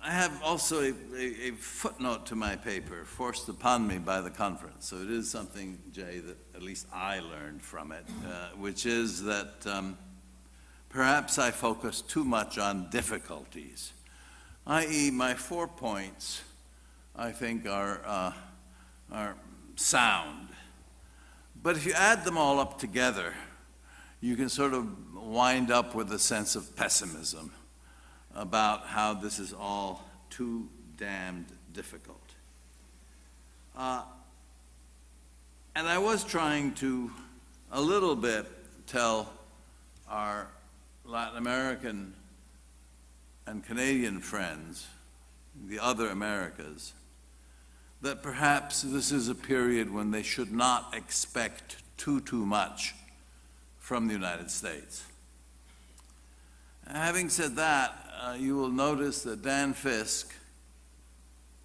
I have also a footnote to my paper, forced upon me by the conference. So it is something, Jay, that at least I learned from it, which is that perhaps I focus too much on difficulties, i.e. my 4 points, I think, are sound. But if you add them all up together, you can sort of wind up with a sense of pessimism about how this is all too damned difficult. And I was trying to a little bit tell our Latin American and Canadian friends, the other Americas, that perhaps this is a period when they should not expect too much from the United States. Having said that, you will notice that Dan Fisk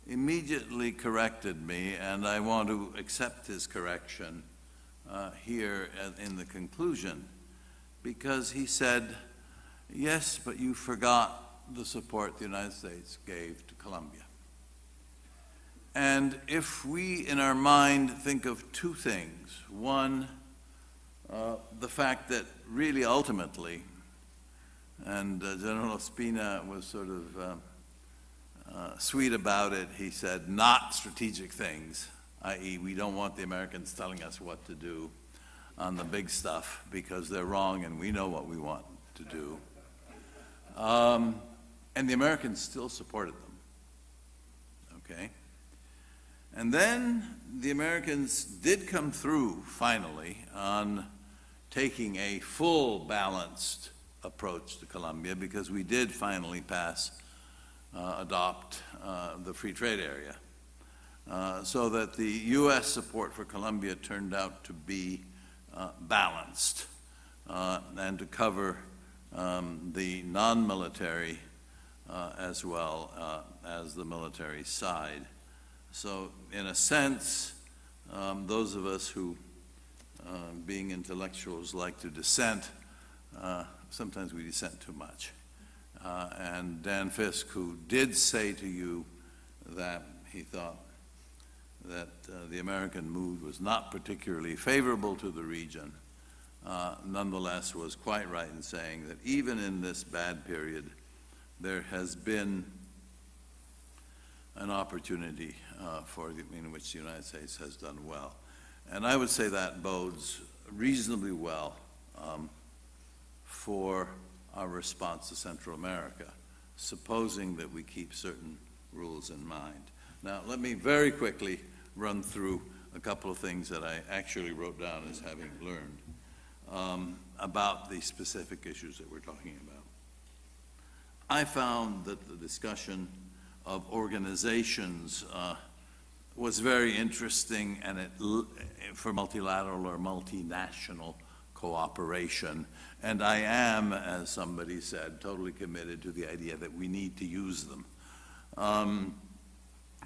immediately corrected me, and I want to accept his correction here in the conclusion, because he said, yes, but you forgot the support the United States gave to Colombia. And if we, in our mind, think of two things, one, the fact that really ultimately, and General Ospina was sort of sweet about it, he said, not strategic things, i.e. we don't want the Americans telling us what to do on the big stuff because they're wrong and we know what we want to do. And the Americans still supported them, okay? And then the Americans did come through, finally, on taking a full balanced approach to Colombia, because we did finally adopt the free trade area, so that the U.S. support for Colombia turned out to be balanced and to cover the non-military as well as the military side. So in a sense, those of us who, being intellectuals, like to dissent, sometimes we dissent too much. And Dan Fisk, who did say to you that he thought that the American mood was not particularly favorable to the region, nonetheless was quite right in saying that even in this bad period, there has been an opportunity in which the United States has done well. And I would say that bodes reasonably well for our response to Central America, supposing that we keep certain rules in mind. Now, let me very quickly run through a couple of things that I actually wrote down as having learned about the specific issues that we're talking about. I found that the discussion of organizations was very interesting, and for multilateral or multinational cooperation. And I am, as somebody said, totally committed to the idea that we need to use them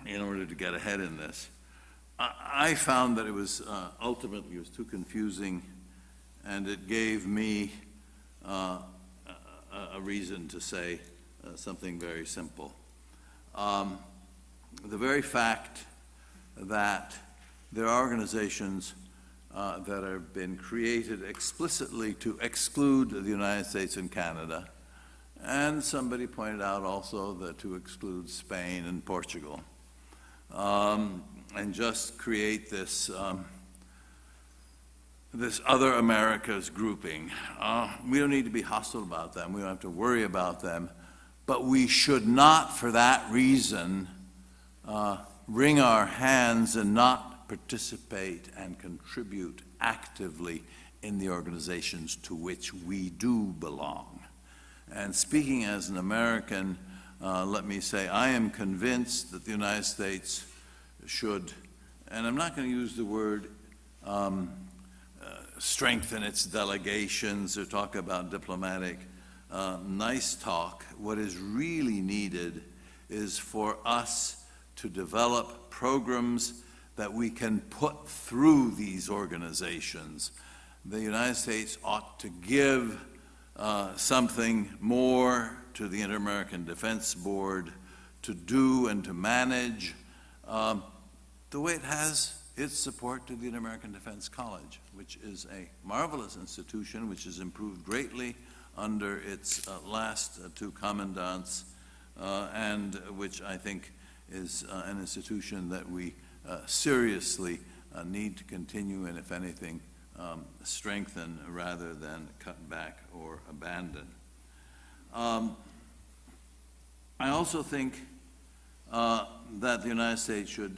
in order to get ahead in this. I found that it was ultimately too confusing, and it gave me a reason to say something very simple. The very fact that there are organizations that have been created explicitly to exclude the United States and Canada, and somebody pointed out also that to exclude Spain and Portugal, and just create this this other Americas grouping. We don't need to be hostile about them. We don't have to worry about them. But we should not, for that reason, wring our hands and not participate and contribute actively in the organizations to which we do belong. And speaking as an American, let me say I am convinced that the United States should, and I'm not going to use the word strengthen its delegations or talk about diplomatic nice talk. What is really needed is for us to develop programs that we can put through these organizations. The United States ought to give something more to the Inter-American Defense Board to do and to manage, the way it has its support to the Inter-American Defense College, which is a marvelous institution, which has improved greatly under its last two commandants, and which I think is an institution that we seriously need to continue, and if anything, strengthen rather than cut back or abandon. I also think that the United States should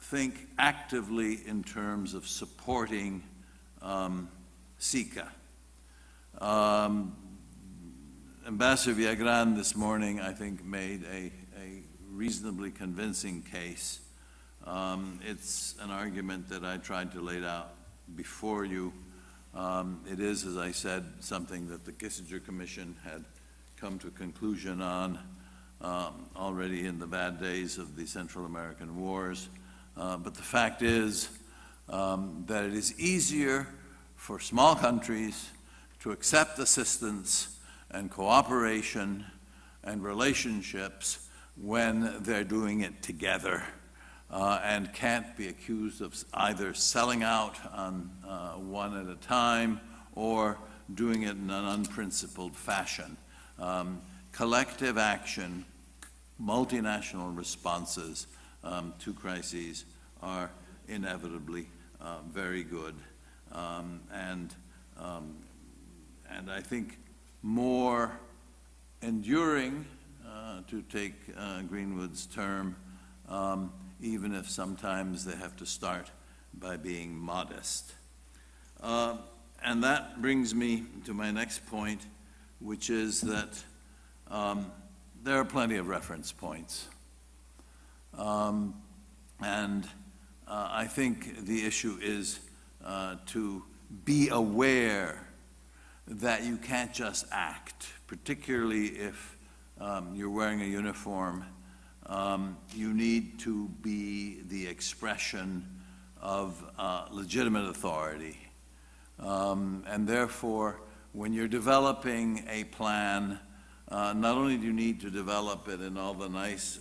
think actively in terms of supporting SICA. Ambassador Villagrán this morning, I think, made a reasonably convincing case. It's an argument that I tried to lay out before you. It is, as I said, something that the Kissinger Commission had come to a conclusion on already in the bad days of the Central American Wars. But the fact is that it is easier for small countries to accept assistance and cooperation and relationships when they're doing it together and can't be accused of either selling out on one at a time or doing it in an unprincipled fashion. Collective action, multinational responses to crises are inevitably very good, and I think more enduring, to take Greenwood's term, even if sometimes they have to start by being modest. And that brings me to my next point, which is that there are plenty of reference points. I think the issue is to be aware that you can't just act, particularly if you're wearing a uniform. You need to be the expression of legitimate authority. And therefore, when you're developing a plan, not only do you need to develop it in all the nice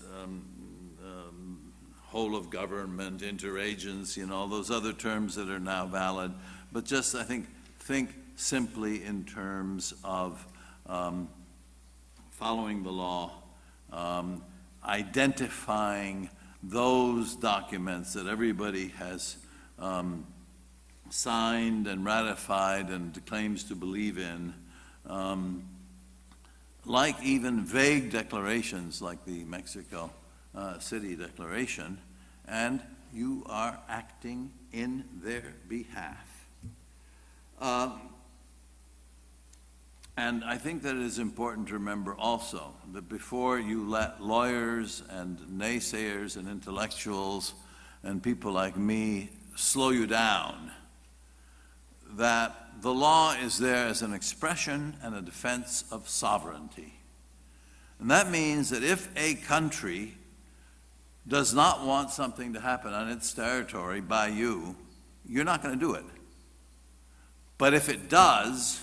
whole of government, interagency, and all those other terms that are now valid, but just, I think simply in terms of following the law, identifying those documents that everybody has signed and ratified and claims to believe in, like even vague declarations like the Mexico City Declaration, and you are acting in their behalf. And I think that it is important to remember also that before you let lawyers and naysayers and intellectuals and people like me slow you down, that the law is there as an expression and a defense of sovereignty. And that means that if a country does not want something to happen on its territory by you, you're not going to do it. But if it does,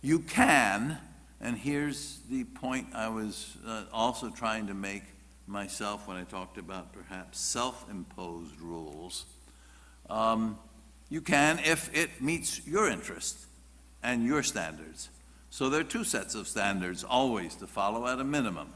you can, and here's the point I was also trying to make myself when I talked about perhaps self-imposed rules. You can if it meets your interest and your standards. So there are two sets of standards always to follow at a minimum.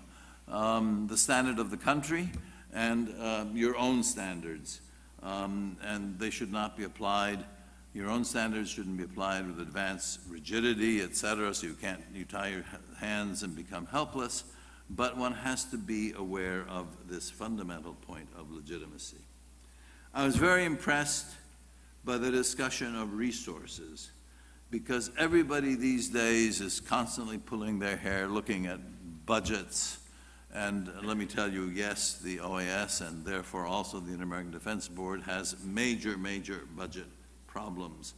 The standard of the country and your own standards. And they should not be applied. Your own standards shouldn't be applied with advanced rigidity, et cetera, so you tie your hands and become helpless. But one has to be aware of this fundamental point of legitimacy. I was very impressed by the discussion of resources, because everybody these days is constantly pulling their hair, looking at budgets. And let me tell you, yes, the OAS and therefore also the Inter-American Defense Board has major, major budget problems.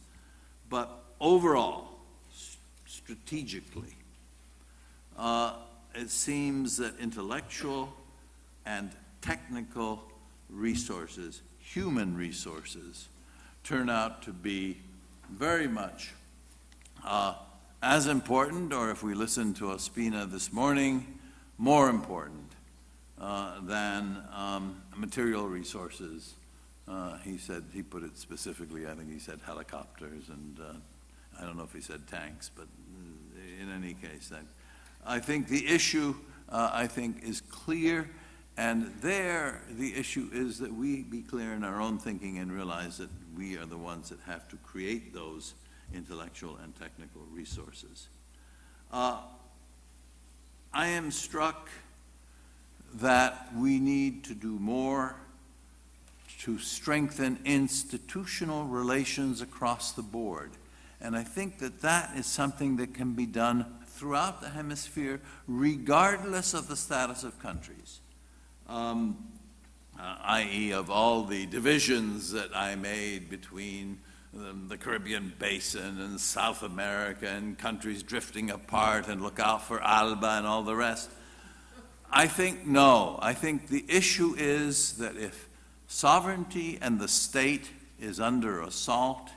But overall, strategically, it seems that intellectual and technical resources, human resources, turn out to be very much as important, or if we listen to Ospina this morning, more important than material resources. He said, he put it specifically, I think he said helicopters, and I don't know if he said tanks, but in any case, I think the issue, I think, is clear, and there the issue is that we be clear in our own thinking and realize that we are the ones that have to create those intellectual and technical resources. I am struck that we need to do more to strengthen institutional relations across the board. And I think that that is something that can be done throughout the hemisphere, regardless of the status of countries. I.e. of all the divisions that I made between the Caribbean Basin and South America and countries drifting apart and look out for Alba and all the rest. I think no. I think the issue is that if sovereignty and the state is under assault,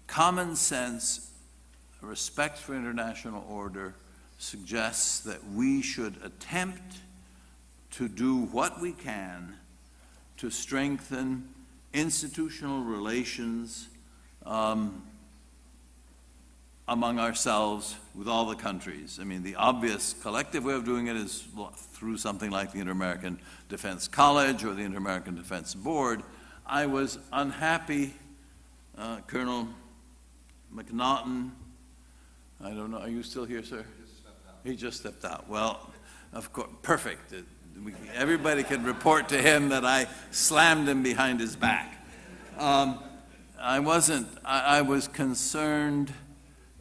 common sense, respect for international order suggests that we should attempt to do what we can to strengthen institutional relations among ourselves with all the countries. I mean, the obvious collective way of doing it is through something like the Inter-American Defense College or the Inter-American Defense Board. I was unhappy, Colonel McNaughton, I don't know, are you still here, sir? He just stepped out. Well, of course, perfect. Everybody can report to him that I slammed him behind his back. I was concerned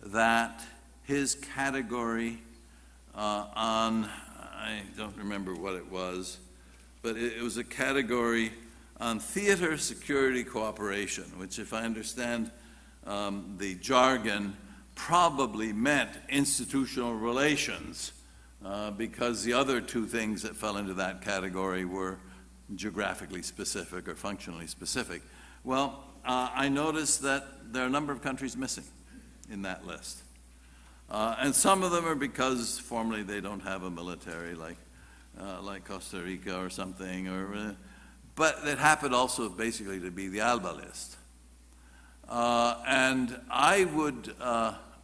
that his category on, I don't remember what it was, but it was a category on theater security cooperation, which, if I understand the jargon, probably meant institutional relations, because the other two things that fell into that category were geographically specific or functionally specific. Well, I noticed that there are a number of countries missing in that list. And some of them are because formally they don't have a military, like Costa Rica or something, but it happened also basically to be the ALBA list. And I would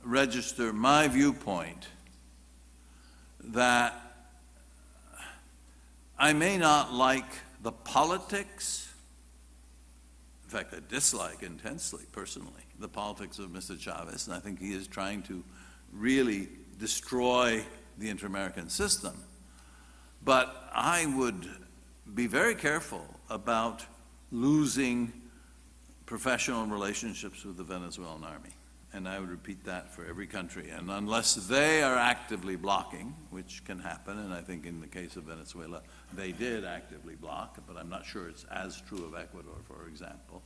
register my viewpoint that I may not like the politics, in fact I dislike intensely, personally, the politics of Mr. Chavez, and I think he is trying to really destroy the inter-American system. But I would be very careful about losing professional relationships with the Venezuelan army. And I would repeat that for every country. And unless they are actively blocking, which can happen, and I think in the case of Venezuela, they did actively block, but I'm not sure it's as true of Ecuador, for example.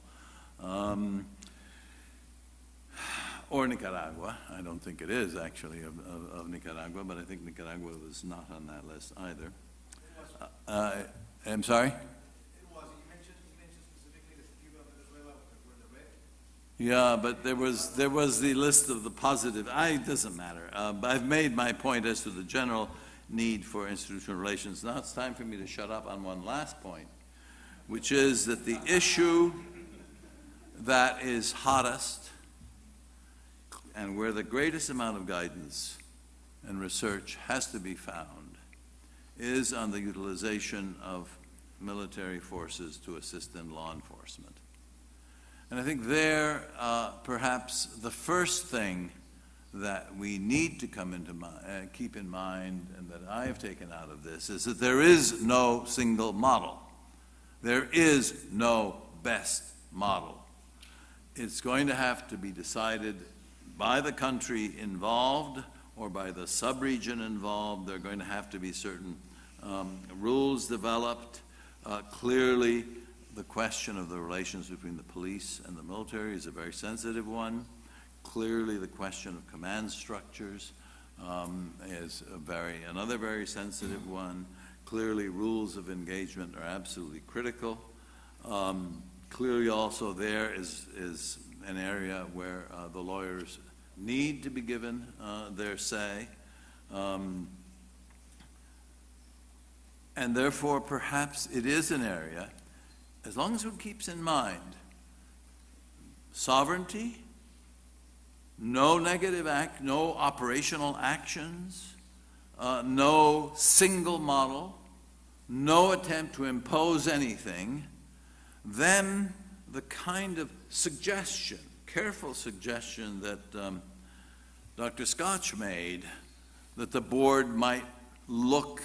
Or Nicaragua. I don't think it is actually of Nicaragua, but I think Nicaragua was not on that list either. I'm sorry? Yeah, but there was the list of the positive. It doesn't matter. But I've made my point as to the general need for institutional relations. Now it's time for me to shut up on one last point, which is that the issue that is hottest and where the greatest amount of guidance and research has to be found is on the utilization of military forces to assist in law enforcement. And I think there, perhaps the first thing that we need to keep in mind, and that I have taken out of this, is that there is no single model. There is no best model. It's going to have to be decided by the country involved or by the sub-region involved. There are going to have to be certain rules developed. Clearly, the question of the relations between the police and the military is a very sensitive one. Clearly, the question of command structures is another very sensitive one. Clearly, rules of engagement are absolutely critical. Clearly, also, there is an area where the lawyers need to be given their say. And therefore, perhaps it is an area, as long as one keeps in mind sovereignty, no negative act, no operational actions, no single model, no attempt to impose anything, then the kind of suggestion, careful suggestion that Dr. Scotch made, that the board might look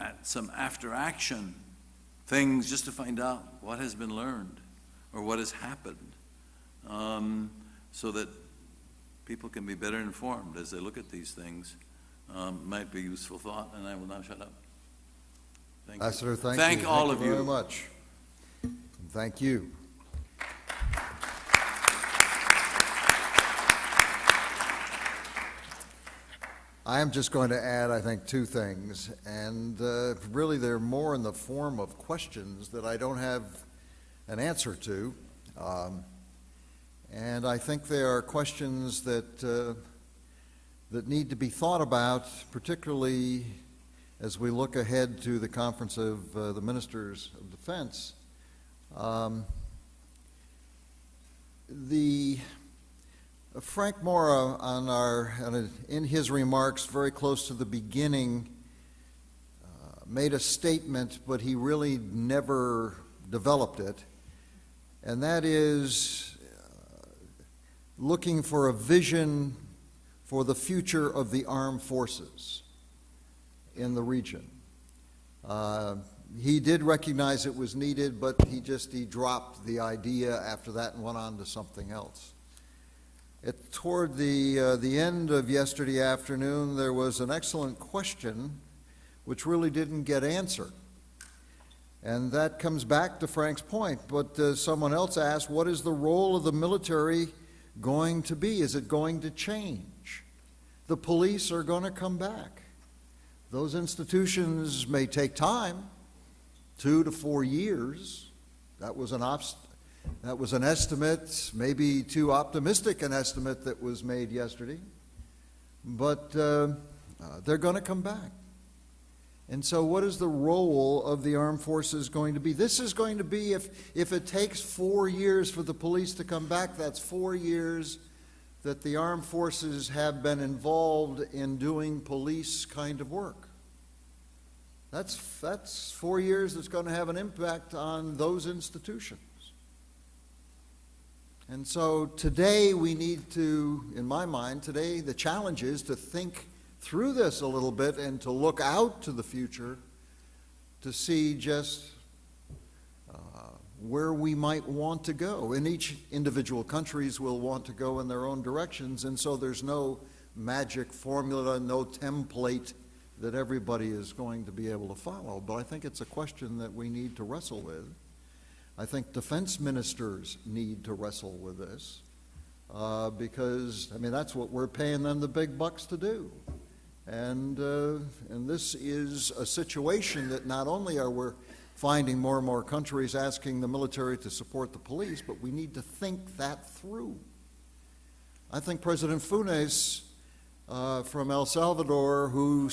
at some after-action things just to find out what has been learned or what has happened, so that people can be better informed as they look at these things, might be useful thought, and I will now shut up. Thank you. Ambassador, thank you. Thank all of you very you. much. Thank you. I am just going to add, I think, two things, and really they're more in the form of questions that I don't have an answer to, and I think they are questions that that need to be thought about, particularly as we look ahead to the Conference of the Ministers of Defense. Frank Mora, in his remarks very close to the beginning, made a statement, but he really never developed it, and that is looking for a vision for the future of the armed forces in the region. He did recognize it was needed, but he dropped the idea after that and went on to something else. Toward the end of yesterday afternoon, there was an excellent question which really didn't get answered. And that comes back to Frank's point, but someone else asked, what is the role of the military going to be? Is it going to change? The police are going to come back. Those institutions may take time, 2 to 4 years. That was an estimate, maybe too optimistic an estimate that was made yesterday, but they're going to come back. And so what is the role of the armed forces going to be? This is going to be, if it takes 4 years for the police to come back, that's 4 years that the armed forces have been involved in doing police kind of work. That's 4 years that's going to have an impact on those institutions. And so today we need to, in my mind, today the challenge is to think through this a little bit and to look out to the future to see just where we might want to go. And each individual countries will want to go in their own directions, and so there's no magic formula, no template that everybody is going to be able to follow. But I think it's a question that we need to wrestle with. I think defense ministers need to wrestle with this because, I mean, that's what we're paying them the big bucks to do. And this is a situation that not only are we finding more and more countries asking the military to support the police, but we need to think that through. I think President Funes from El Salvador, who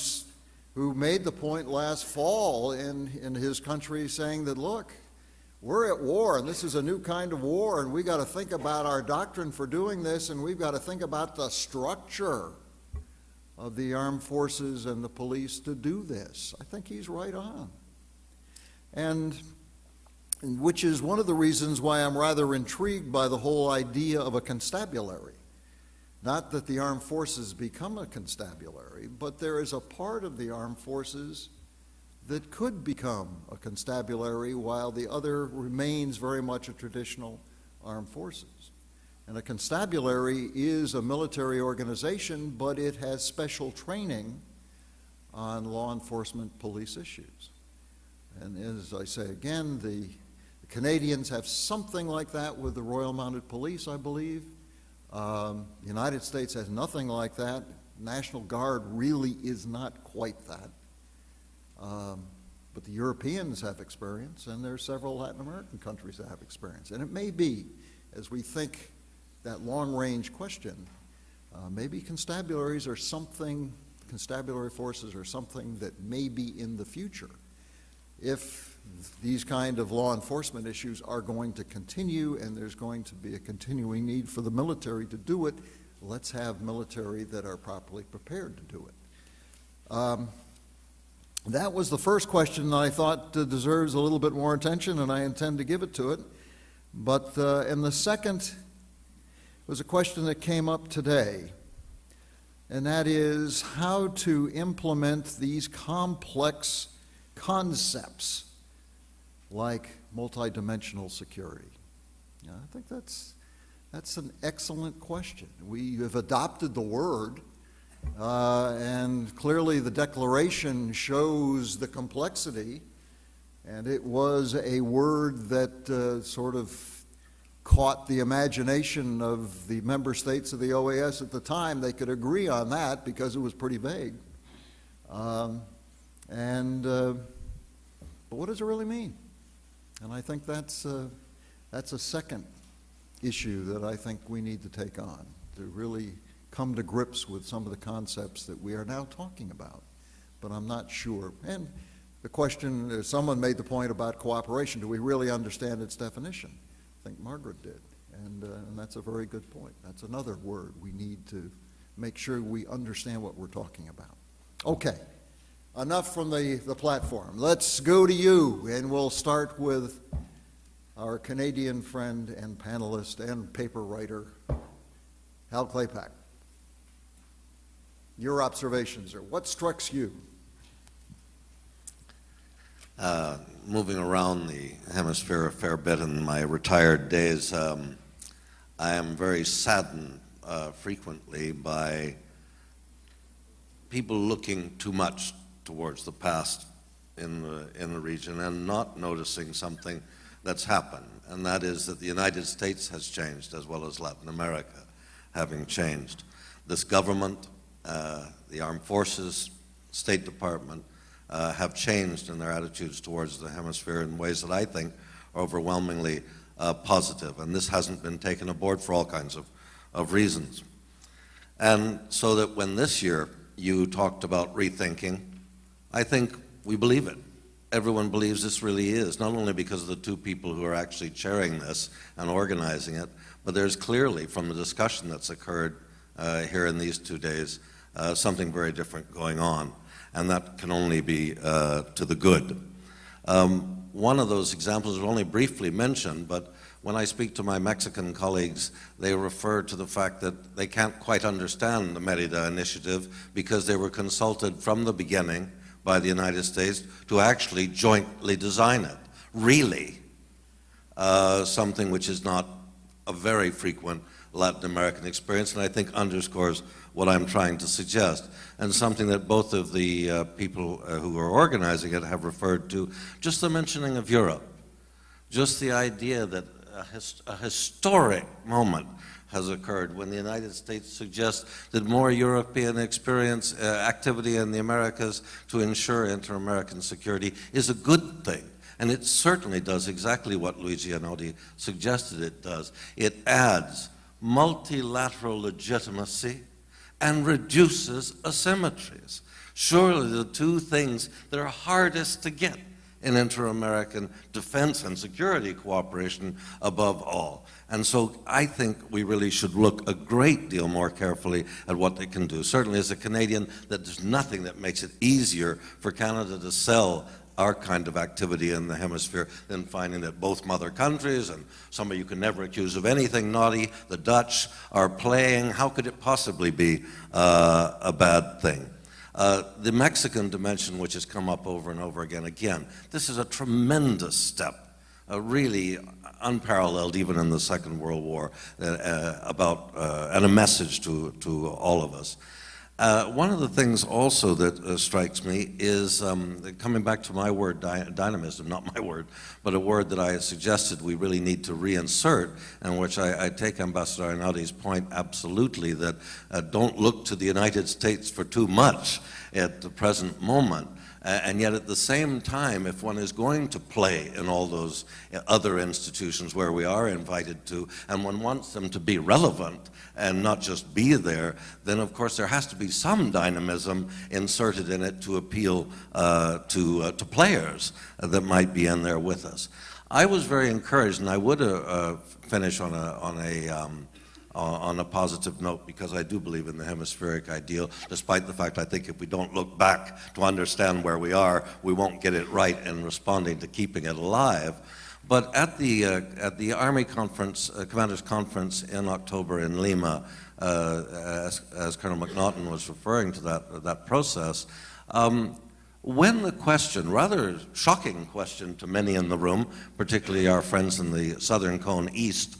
made the point last fall in his country saying that, look, we're at war, and this is a new kind of war, and we've got to think about our doctrine for doing this, and we've got to think about the structure of the armed forces and the police to do this. I think he's right on. And which is one of the reasons why I'm rather intrigued by the whole idea of a constabulary. Not that the armed forces become a constabulary, but there is a part of the armed forces that could become a constabulary while the other remains very much a traditional armed forces. And a constabulary is a military organization, but it has special training on law enforcement police issues. And as I say again, the Canadians have something like that with the Royal Mounted Police, I believe. The United States has nothing like that. National Guard really is not quite that. But the Europeans have experience, and there are several Latin American countries that have experience. And it may be, as we think that long-range question, maybe constabularies are something, constabulary forces are something that may be in the future. If these kind of law enforcement issues are going to continue and there's going to be a continuing need for the military to do it, let's have military that are properly prepared to do it. That was the first question that I thought deserves a little bit more attention, and I intend to give it to it. But and the second was a question that came up today, and that is how to implement these complex concepts like multidimensional security. I think that's an excellent question. We have adopted the word, and clearly the Declaration shows the complexity, and it was a word that sort of caught the imagination of the member states of the OAS at the time. They could agree on that because it was pretty vague. But what does it really mean? And I think that's a second issue that I think we need to take on, to really come to grips with some of the concepts that we are now talking about. But I'm not sure. And the question, someone made the point about cooperation. Do we really understand its definition? I think Margaret did. And that's a very good point. That's another word we need to make sure we understand what we're talking about. Okay. Enough from the platform. Let's go to you, and we'll start with our Canadian friend and panelist and paper writer, Hal Claypack. Your observations are, what strikes you? Moving around the hemisphere a fair bit in my retired days, I am very saddened frequently by people looking too much towards the past in the region and not noticing something that's happened, and that is that the United States has changed as well as Latin America having changed. This government, the armed forces, State Department, have changed in their attitudes towards the hemisphere in ways that I think are overwhelmingly positive, and this hasn't been taken aboard for all kinds of reasons. And so that when this year you talked about rethinking, I think we believe it. Everyone believes this really is, not only because of the two people who are actually chairing this and organizing it, but there's clearly, from the discussion that's occurred here in these 2 days, something very different going on, and that can only be to the good. One of those examples was only briefly mentioned, but when I speak to my Mexican colleagues, they refer to the fact that they can't quite understand the Merida Initiative because they were consulted from the beginning by the United States to actually jointly design it. Really, something which is not a very frequent Latin American experience, and I think underscores what I'm trying to suggest, and something that both of the people who are organizing it have referred to, just the mentioning of Europe, just the idea that a historic moment has occurred when the United States suggests that more European experience, activity in the Americas to ensure inter-American security is a good thing. And it certainly does exactly what Luigi Einaudi suggested it does. It adds multilateral legitimacy and reduces asymmetries. Surely the two things that are hardest to get in inter-American defense and security cooperation above all. And so I think we really should look a great deal more carefully at what they can do. Certainly as a Canadian, that there's nothing that makes it easier for Canada to sell our kind of activity in the hemisphere than finding that both mother countries and somebody you can never accuse of anything naughty, the Dutch, are playing. How could it possibly be a bad thing? The Mexican dimension, which has come up over and over again, this is a tremendous step, really unparalleled even in the Second World War, and a message to all of us. One of the things also that strikes me is, coming back to my word, dynamism, not my word, but a word that I suggested we really need to reinsert, and which I take Ambassador Einaudi's point absolutely, that don't look to the United States for too much at the present moment. And yet at the same time, if one is going to play in all those other institutions where we are invited to, and one wants them to be relevant and not just be there, then of course there has to be some dynamism inserted in it to appeal to players that might be in there with us. I was very encouraged, and I would finish on a positive note, because I do believe in the hemispheric ideal, despite the fact I think if we don't look back to understand where we are, we won't get it right in responding to keeping it alive. But at the Army Conference, Commanders Conference in October in Lima, as Colonel McNaughton was referring to that process, when the question, rather shocking question to many in the room, particularly our friends in the Southern Cone East,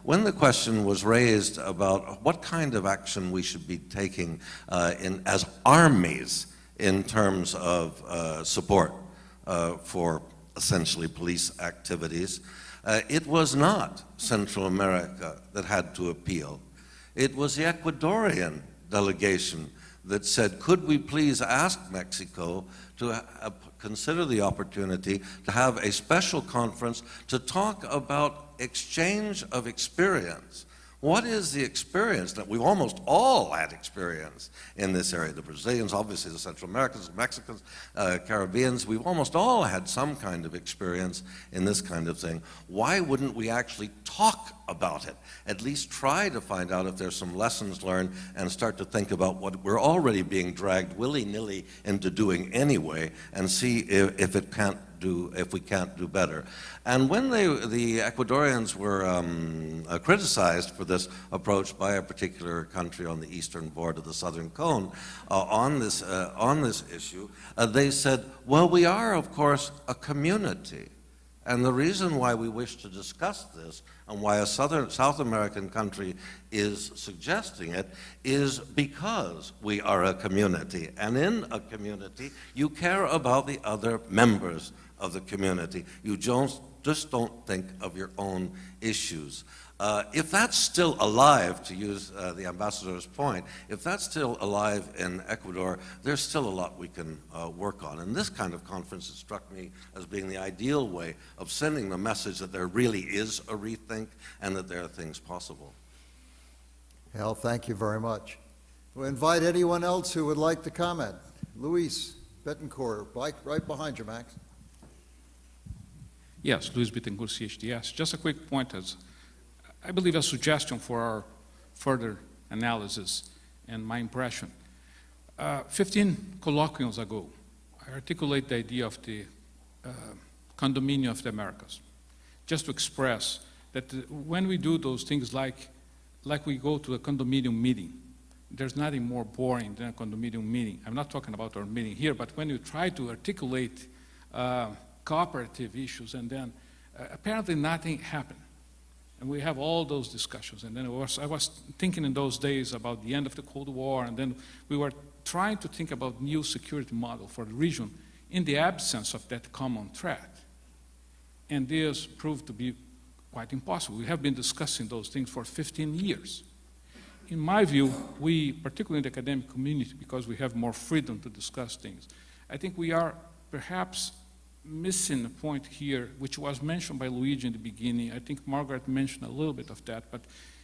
when the question was raised about what kind of action we should be taking as armies in terms of support for essentially police activities, it was not Central America that had to appeal. It was the Ecuadorian delegation that said, could we please ask Mexico to consider the opportunity to have a special conference to talk about exchange of experience. What is the experience that we've almost all had experience in this area? The Brazilians, obviously the Central Americans, the Mexicans, Caribbeans, we've almost all had some kind of experience in this kind of thing. Why wouldn't we actually talk about it? At least try to find out if there's some lessons learned and start to think about what we're already being dragged willy-nilly into doing anyway, and see if we can't do better. And when the Ecuadorians were criticized for this approach by a particular country on the eastern border of the Southern Cone on this issue, they said, well, we are, of course, a community. And the reason why we wish to discuss this and why a South American country is suggesting it is because we are a community. And in a community, you care about the other members of the community. You just don't think of your own issues. If that's still alive, to use the ambassador's point, if that's still alive in Ecuador, there's still a lot we can work on. And this kind of conference has struck me as being the ideal way of sending the message that there really is a rethink and that there are things possible. Hal, thank you very much. We'll invite anyone else who would like to comment. Luis Betancourt, right behind you, Max. Yes, Luis Betancourt, CHDS. Just a quick point, as I believe a suggestion for our further analysis and my impression. 15 colloquiums ago, I articulate the idea of the condominium of the Americas, just to express that when we do those things like we go to a condominium meeting, there's nothing more boring than a condominium meeting. I'm not talking about our meeting here, but when you try to articulate cooperative issues and then apparently nothing happened. And we have all those discussions. And then I was thinking in those days about the end of the Cold War, and then we were trying to think about new security model for the region in the absence of that common threat. And this proved to be quite impossible. We have been discussing those things for 15 years. In my view, we, particularly in the academic community, because we have more freedom to discuss things, I think we are perhaps missing a point here, which was mentioned by Luigi in the beginning. I think Margaret mentioned a little bit of that, but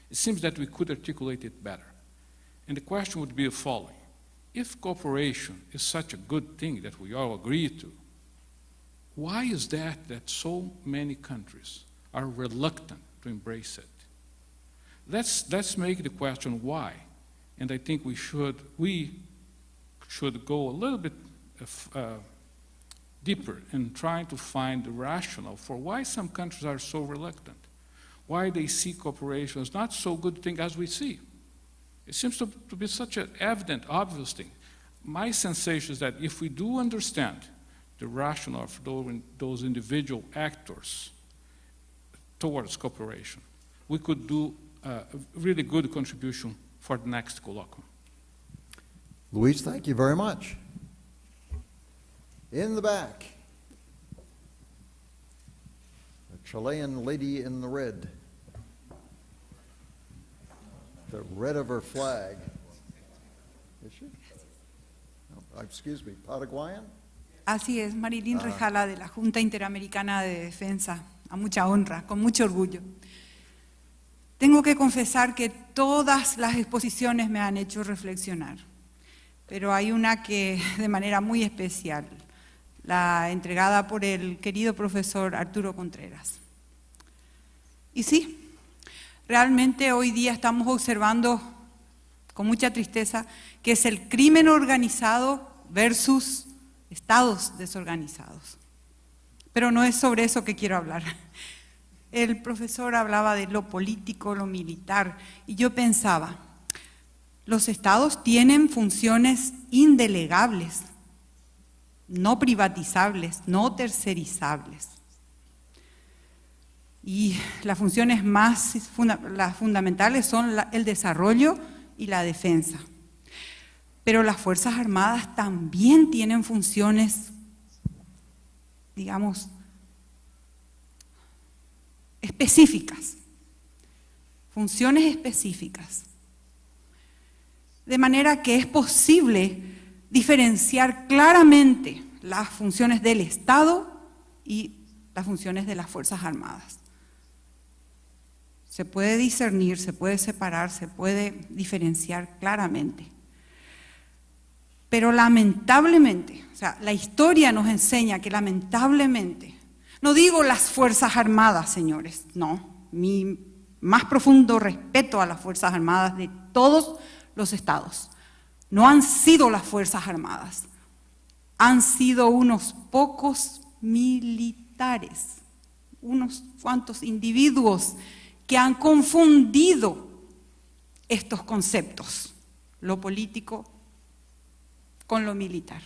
it seems that we could articulate it better. And the question would be the following. If cooperation is such a good thing that we all agree to, why is that so many countries are reluctant to embrace it? Let's make the question why. And I think we should go a little bit deeper in trying to find the rationale for why some countries are so reluctant, why they see cooperation as not so good thing as we see. It seems to be such an evident, obvious thing. My sensation is that if we do understand the rationale of those individual actors towards cooperation, we could do a really good contribution for the next colloquium. Luis, thank you very much. In the back, the Chilean lady in the red. The red of her flag. Is she? Excuse me, Paraguayan? Así es, Marilyn Rejala de la Junta Interamericana de Defensa, a mucha honra, con mucho orgullo. Tengo que confesar que todas las exposiciones me han hecho reflexionar, pero hay una que de manera muy especial, la entregada por el querido profesor Arturo Contreras. Y sí, realmente hoy día estamos observando con mucha tristeza que es el crimen organizado versus estados desorganizados. Pero no es sobre eso que quiero hablar. El profesor hablaba de lo político, lo militar, y yo pensaba, los estados tienen funciones indelegables, no privatizables, no tercerizables. Y las funciones las fundamentales son el desarrollo y la defensa. Pero las Fuerzas Armadas también tienen funciones, digamos, específicas, funciones específicas. De manera que es posible diferenciar claramente las funciones del Estado y las funciones de las Fuerzas Armadas. Se puede discernir, se puede separar, se puede diferenciar claramente. Pero lamentablemente, o sea, la historia nos enseña que lamentablemente, no digo las Fuerzas Armadas, señores, no, mi más profundo respeto a las Fuerzas Armadas de todos los estados. No han sido las Fuerzas Armadas, han sido unos pocos militares, unos cuantos individuos que han confundido estos conceptos, lo político con lo militar.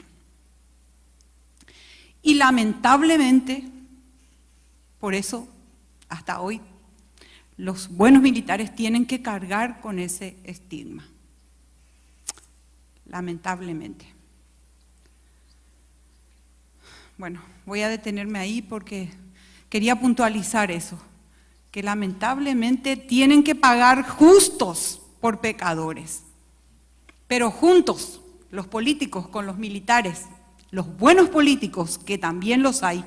Y lamentablemente, por eso, hasta hoy, los buenos militares tienen que cargar con ese estigma. Lamentablemente. Bueno, voy a detenerme ahí porque quería puntualizar eso, que lamentablemente tienen que pagar justos por pecadores, pero juntos, los políticos con los militares, los buenos políticos, que también los hay,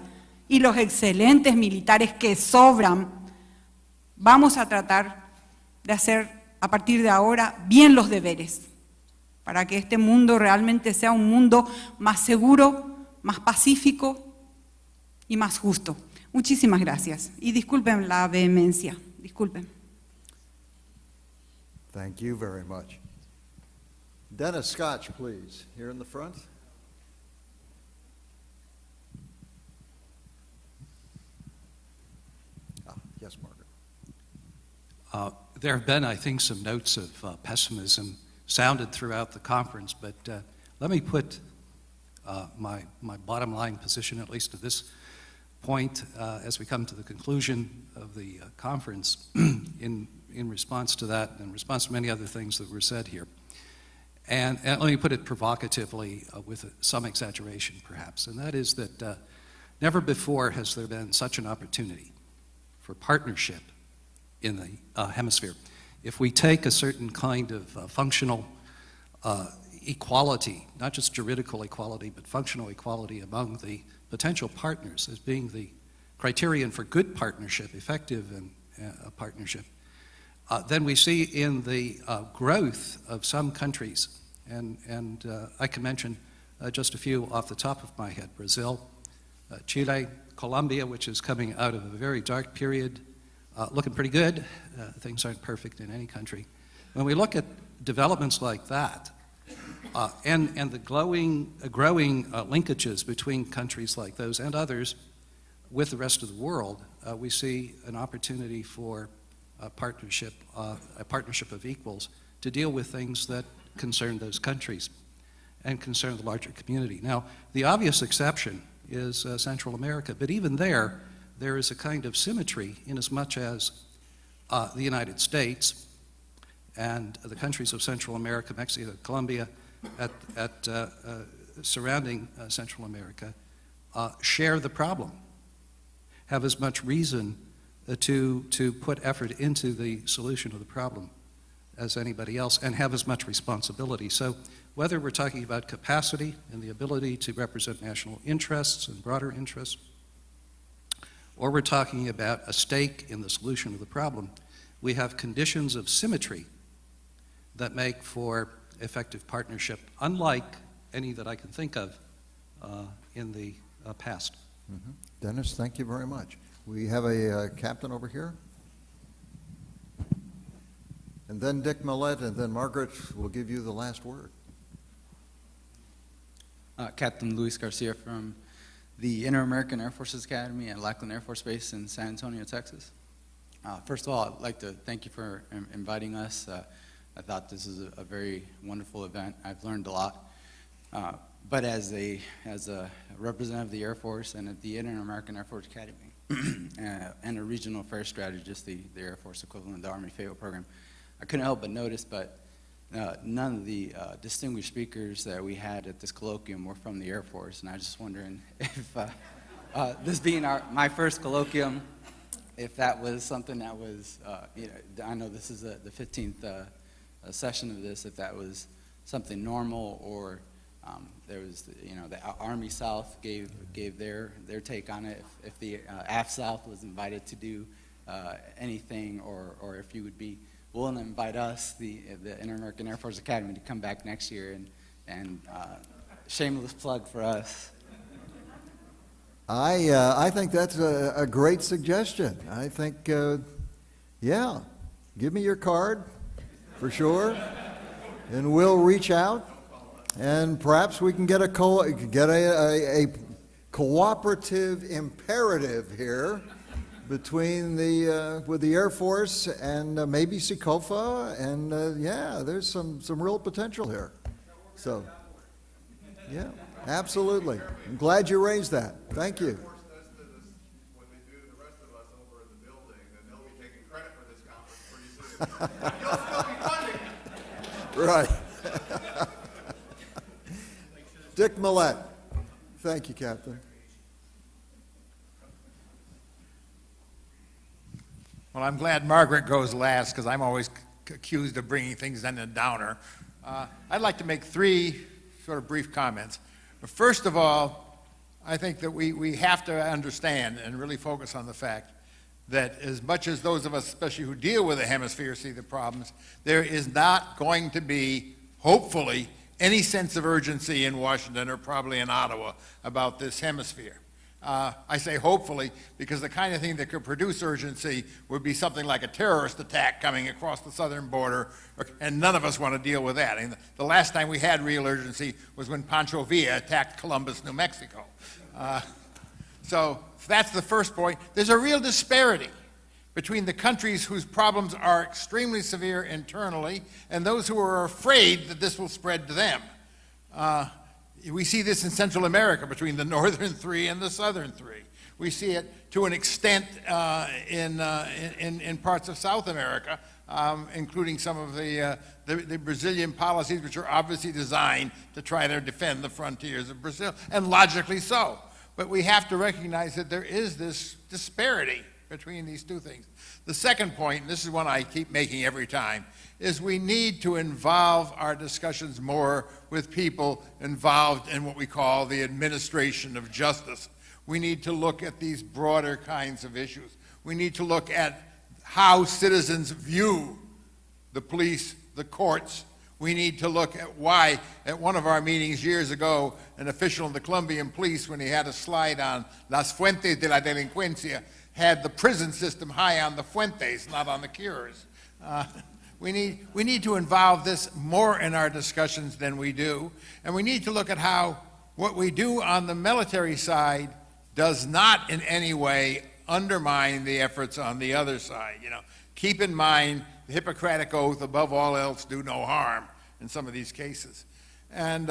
y los excelentes militares que sobran, vamos a tratar de hacer a partir de ahora bien los deberes, para que este mundo realmente sea un mundo más seguro, más pacífico y más justo. Muchísimas gracias. Y disculpen la vehemencia, disculpen. Thank you very much. Dennis Scotch, please, here in the front. Yes, Margaret. There have been, I think, some notes of pessimism sounded throughout the conference, but let me put my bottom line position, at least to this point, as we come to the conclusion of the conference, in response to that, and in response to many other things that were said here. And let me put it provocatively, with some exaggeration perhaps, and that is that never before has there been such an opportunity for partnership in the hemisphere. If we take a certain kind of functional equality, not just juridical equality, but functional equality among the potential partners as being the criterion for good partnership, effective partnership, then we see in the growth of some countries, and I can mention just a few off the top of my head: Brazil, Chile, Colombia, which is coming out of a very dark period, looking pretty good. Things aren't perfect in any country. When we look at developments like that, and the growing linkages between countries like those and others with the rest of the world, we see an opportunity for a partnership of equals to deal with things that concern those countries and concern the larger community. Now, the obvious exception is Central America, but even there is a kind of symmetry in as much as the United States and the countries of Central America, Mexico, Colombia, surrounding Central America, share the problem, have as much reason to put effort into the solution of the problem as anybody else, and have as much responsibility. So whether we're talking about capacity and the ability to represent national interests and broader interests, or we're talking about a stake in the solution of the problem, we have conditions of symmetry that make for effective partnership, unlike any that I can think of in the past. Mhm. Dennis, thank you very much. We have a captain over here. And then Dick Millett, and then Margaret will give you the last word. Captain Luis Garcia from the Inter-American Air Forces Academy at Lackland Air Force Base in San Antonio, Texas. First of all, I'd like to thank you for inviting us. I thought this is a very wonderful event. I've learned a lot. But as a representative of the Air Force and at the Inter-American Air Force Academy and a regional affairs strategist, the Air Force equivalent of the Army FAO program, I couldn't help but notice, but none of the distinguished speakers that we had at this colloquium were from the Air Force, and I was just wondering if this being my first colloquium, if that was something that was, I know this is the 15th session of this, if that was something normal, or there was, the Army South gave their take on it, if the AF South was invited to do anything, or if you would be willing to invite us, the Inter-American Air Force Academy, to come back next year and shameless plug for us. I think that's a great suggestion. I think, yeah, give me your card for sure, and we'll reach out, and perhaps we can get a cooperative imperative here between with the Air Force and maybe SECOFA, and yeah, there's some real potential here. So, yeah, absolutely. I'm glad you raised that. Thank you. When they do the rest of us over in the building, then they'll be taking credit for this conference pretty soon. You'll still be funding it. Right. Dick Millett. Thank you, Captain. Well, I'm glad Margaret goes last, because I'm always accused of bringing things in a downer. I'd like to make three sort of brief comments. First of all, I think that we have to understand and really focus on the fact that as much as those of us, especially who deal with the hemisphere, see the problems, there is not going to be, hopefully, any sense of urgency in Washington or probably in Ottawa about this hemisphere. I say hopefully because the kind of thing that could produce urgency would be something like a terrorist attack coming across the southern border, and none of us want to deal with that. And the last time we had real urgency was when Pancho Villa attacked Columbus, New Mexico. So that's the first point. There's a real disparity between the countries whose problems are extremely severe internally and those who are afraid that this will spread to them. We see this in Central America between the northern three and the southern three. We see it to an extent in parts of South America, including some of the Brazilian policies, which are obviously designed to try to defend the frontiers of Brazil, and logically so. But we have to recognize that there is this disparity between these two things. The second point, and this is one I keep making every time, is we need to involve our discussions more with people involved in what we call the administration of justice. We need to look at these broader kinds of issues. We need to look at how citizens view the police, the courts. We need to look at why, at one of our meetings years ago, an official in the Colombian police, when he had a slide on Las Fuentes de la Delincuencia, had the prison system high on the fuentes, not on the cures. We need to involve this more in our discussions than we do, and we need to look at how what we do on the military side does not in any way undermine the efforts on the other side. Keep in mind the Hippocratic Oath, above all else, do no harm in some of these cases. And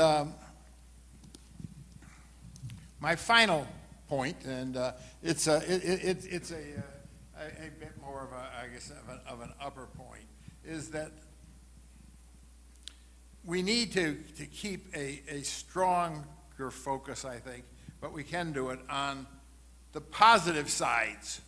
my final point, and it's a bit more of I guess of an upper point, is that we need to keep a stronger focus, I think, but we can do it on the positive sides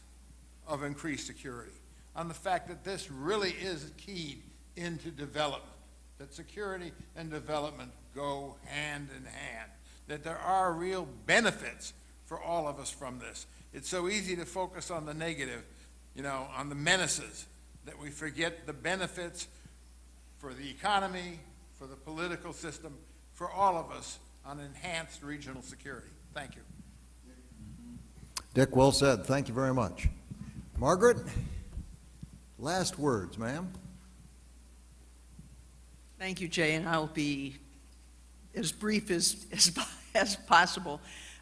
of increased security, on the fact that this really is keyed into development, that security and development go hand in hand, that there are real benefits for all of us from this. It's so easy to focus on the negative, you know, on the menaces, that we forget the benefits for the economy, for the political system, for all of us on enhanced regional security. Thank you. Dick, well said. Thank you very much. Margaret, last words, ma'am. Thank you, Jay, and I'll be as brief as possible.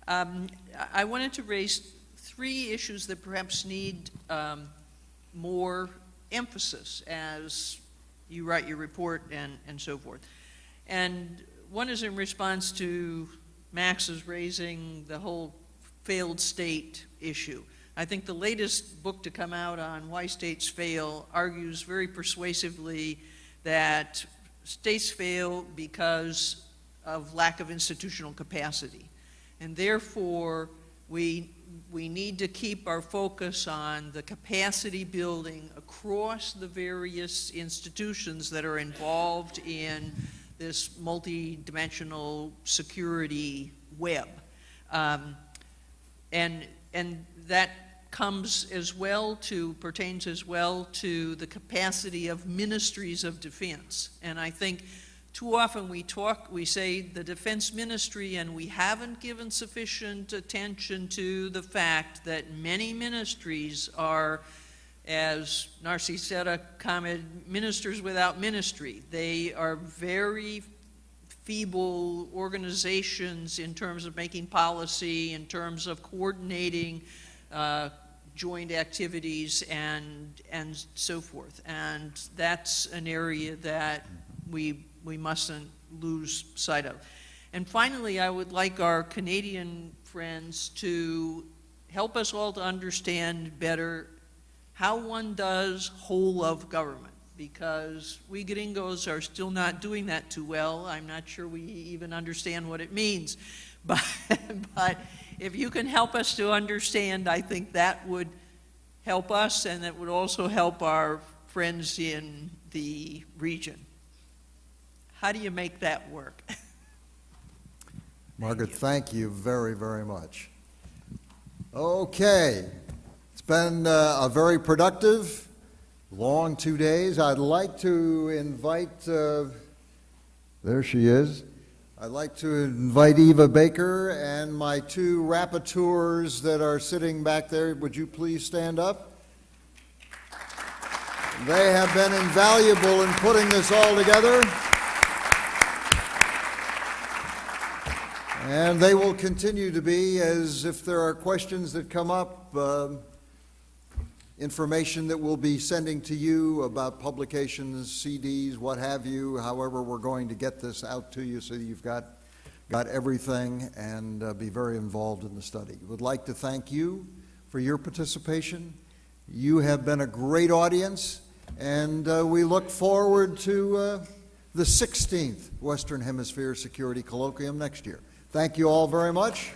I wanted to raise 3 issues that perhaps need more emphasis as you write your report and so forth. And one is in response to Max's raising the whole failed state issue. I think the latest book to come out on why states fail argues very persuasively that states fail because of lack of institutional capacity. And therefore, we need to keep our focus on the capacity building across the various institutions that are involved in this multi-dimensional security web. And that comes as well pertains as well to the capacity of ministries of defense. And I think too often we say the defense ministry, and we haven't given sufficient attention to the fact that many ministries are, as Narciseta commented, ministers without ministry. They are very feeble organizations in terms of making policy, in terms of coordinating joint activities and so forth. And that's an area that we mustn't lose sight of. And finally, I would like our Canadian friends to help us all to understand better how one does whole of government, because we gringos are still not doing that too well. I'm not sure we even understand what it means. But if you can help us to understand, I think that would help us, and it would also help our friends in the region. How do you make that work? Margaret, thank you very, very much. Okay, it's been a very productive, long 2 days. I'd like to invite, there she is. I'd like to invite Eva Baker and my 2 rapporteurs that are sitting back there. Would you please stand up? They have been invaluable in putting this all together. And they will continue to be, as if there are questions that come up, information that we'll be sending to you about publications, CDs, what have you. However, we're going to get this out to you so you've got everything, and be very involved in the study. Would like to thank you for your participation. You have been a great audience, and we look forward to the 16th Western Hemisphere Security Colloquium next year. Thank you all very much.